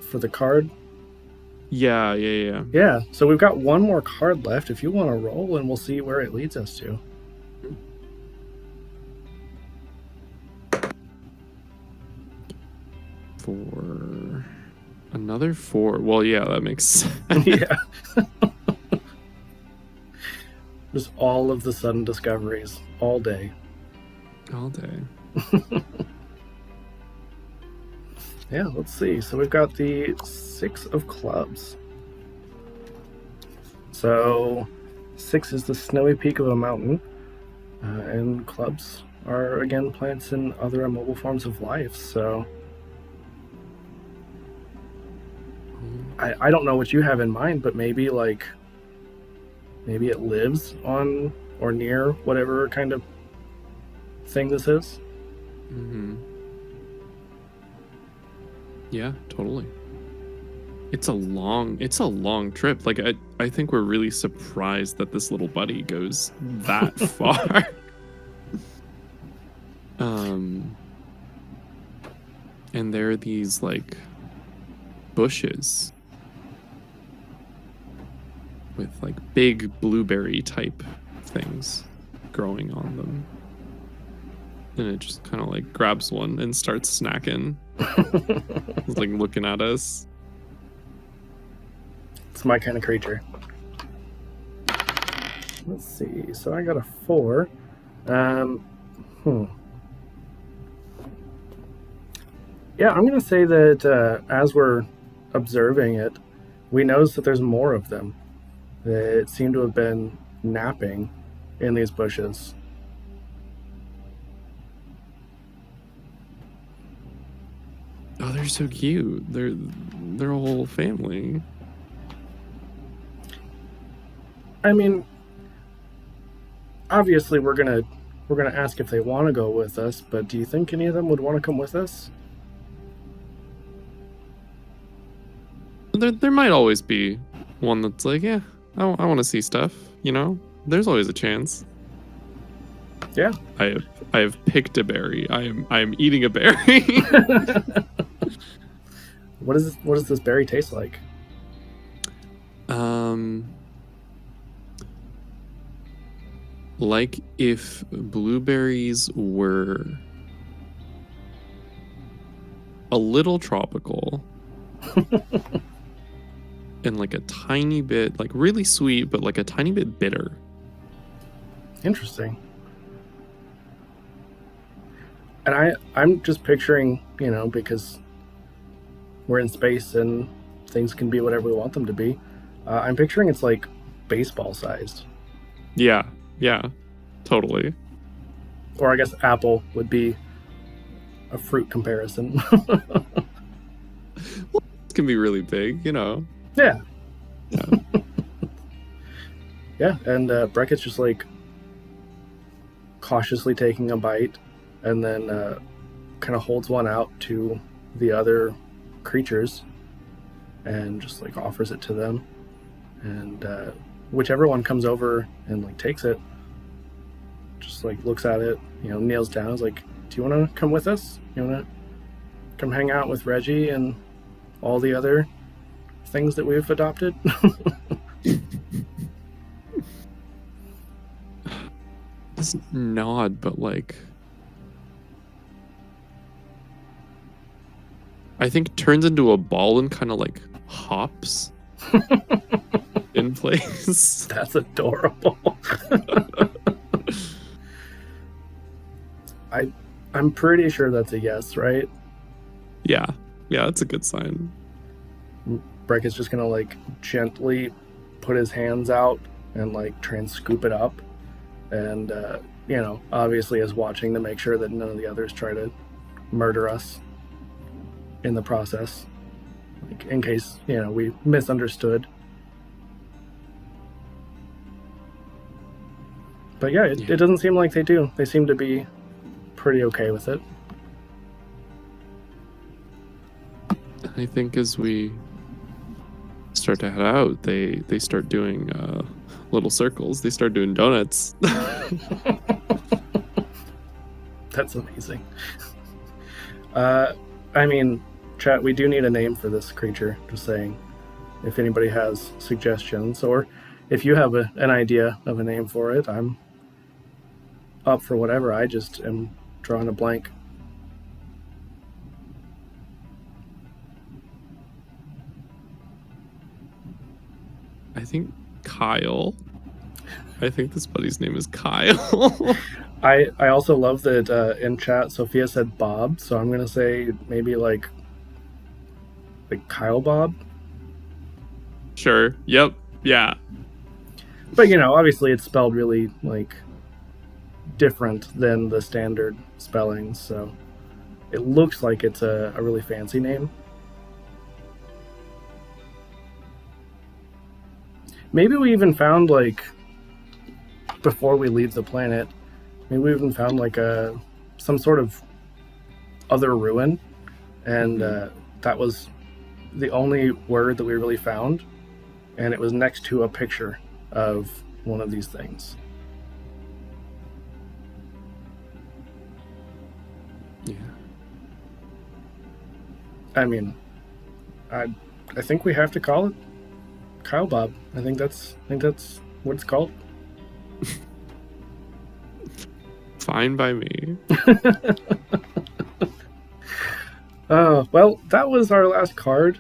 For the card.
Yeah.
Yeah. So we've got one more card left. If you want to roll, and we'll see where it leads us to.
For another 4. Well, yeah, that makes sense.
Yeah. Just all of the sudden discoveries all day.
All day.
Yeah, let's see. So we've got the 6 of clubs. So 6 is the snowy peak of a mountain, and clubs are again plants and other immobile forms of life. So I don't know what you have in mind, but maybe it lives on or near whatever kind of thing this is.
Mm-hmm. Yeah, totally. It's a long trip. Like I think we're really surprised that this little buddy goes that far. And there are these like bushes with like big blueberry type things growing on them. And it just kind of like grabs one and starts snacking. It's like looking at us.
It's my kind of creature. Let's see. So I got a 4. Yeah, I'm going to say that as we're observing it, we notice that there's more of them. They seem to have been napping in these bushes.
Oh, so cute. They're a whole family.
I mean, obviously we're gonna ask if they want to go with us, but do you think any of them would want to come with us?
There might always be one that's like, yeah, I want to see stuff. You know, there's always a chance.
Yeah.
I have picked a berry. I am eating a berry.
What does this berry taste like?
Like if blueberries were a little tropical and like a tiny bit, like really sweet, but like a tiny bit bitter.
Interesting. And I'm just picturing, you know, because we're in space and things can be whatever we want them to be. I'm picturing it's like baseball sized.
Yeah, totally.
Or I guess apple would be a fruit comparison.
Well, it can be really big, you know.
Yeah.
Yeah.
Yeah, and Breckett's just like cautiously taking a bite and then kind of holds one out to the other creatures and just like offers it to them. And whichever one comes over and like takes it, just like looks at it, you know, kneels down, is like, do you want to come with us? You want to come hang out with Reggie and all the other things that we've adopted?
Just nod, but like, I think turns into a ball and kind of like hops in place.
That's adorable. I'm pretty sure that's a yes, right?
Yeah, that's a good sign.
Breckett's just gonna like gently put his hands out and like try and scoop it up, and you know, obviously is watching to make sure that none of the others try to murder us in the process, like in case, you know, we misunderstood. But yeah, it doesn't seem like they do. They seem to be pretty okay with it.
I think as we start to head out, they start doing little circles. They start doing donuts.
That's amazing. I mean, chat, we do need a name for this creature, just saying. If anybody has suggestions, or if you have an idea of a name for it, I'm up for whatever. I just am drawing a blank.
I think Kyle. I think this buddy's name is Kyle.
I also love that in chat Sophia said Bob, so I'm gonna say maybe like Kyle Bob.
Sure. Yep. Yeah.
But you know, obviously it's spelled really like different than the standard spellings, so it looks like it's a really fancy name. Maybe we even found, like, before we leave the planet, maybe we even found like some sort of other ruin, and that was the only word that we really found, and it was next to a picture of one of these things.
Yeah.
I mean, I think we have to call it Kyle Bob. I think that's what it's called.
Fine by me.
Well, that was our last card.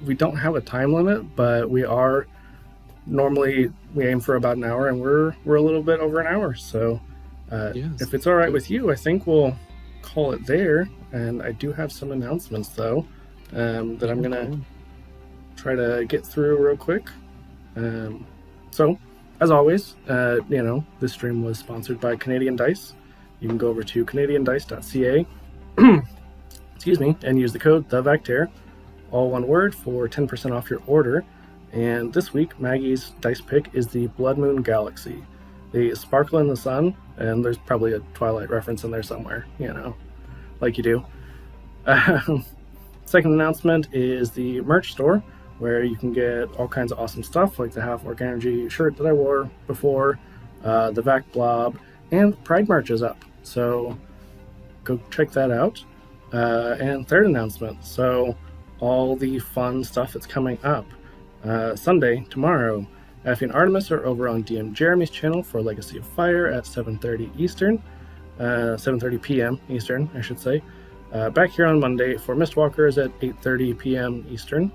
We don't have a time limit, but we aim for about an hour, and we're a little bit over an hour. So,
Yes.
if it's all right with you, I think we'll call it there. And I do have some announcements though, that I'm gonna try to get through real quick. So, as always, this stream was sponsored by Canadian Dice. You can go over to canadiandice.ca. and use the code TheVector, all one word, for 10% off your order. And this week, Maggie's dice pick is the Blood Moon Galaxy. They sparkle in the sun, and there's probably a Twilight reference in there somewhere, like you do. Second announcement is the merch store, where you can get all kinds of awesome stuff, like the Half Orc Energy shirt that I wore before, the Vac Blob, and Pride merch is up. So go check that out. And third announcement, so all the fun stuff that's coming up. Sunday, tomorrow, Effie and Artemis are over on DM Jeremy's channel for Legacy of Fire at 7:30 Eastern, 7:30 p.m. Eastern, I should say. Back here on Monday for Mistwalkers at 8:30 p.m. Eastern.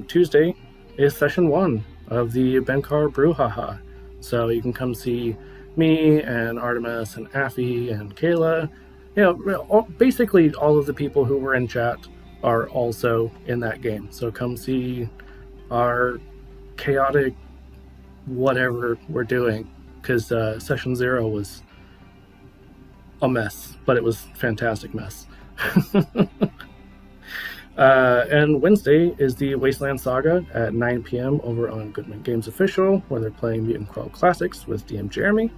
Tuesday is session 1 of the Benkar Brouhaha. So you can come see me and Artemis and Affy and Kayla. Basically all of the people who were in chat are also in that game. So come see our chaotic whatever we're doing, because session 0 was a mess, but it was a fantastic mess. And Wednesday is the Wasteland Saga at 9 p.m. over on Goodman Games Official, where they're playing Mutant Quell Classics with DM Jeremy.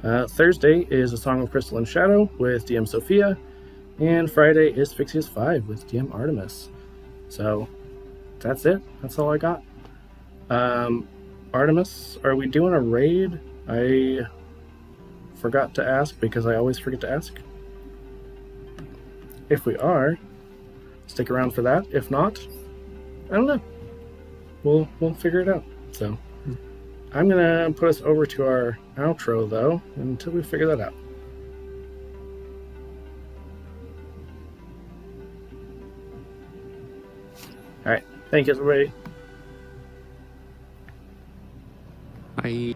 Thursday is A Song of Crystal and Shadow with DM Sophia. And Friday is Fixius 5 with DM Artemis. So that's it. That's all I got. Artemis, are we doing a raid? I forgot to ask because I always forget to ask. If we are, stick around for that. If not, I don't know. We'll figure it out. So I'm gonna put us over to our outro though until we figure that out. All right. Thank you, everybody.
I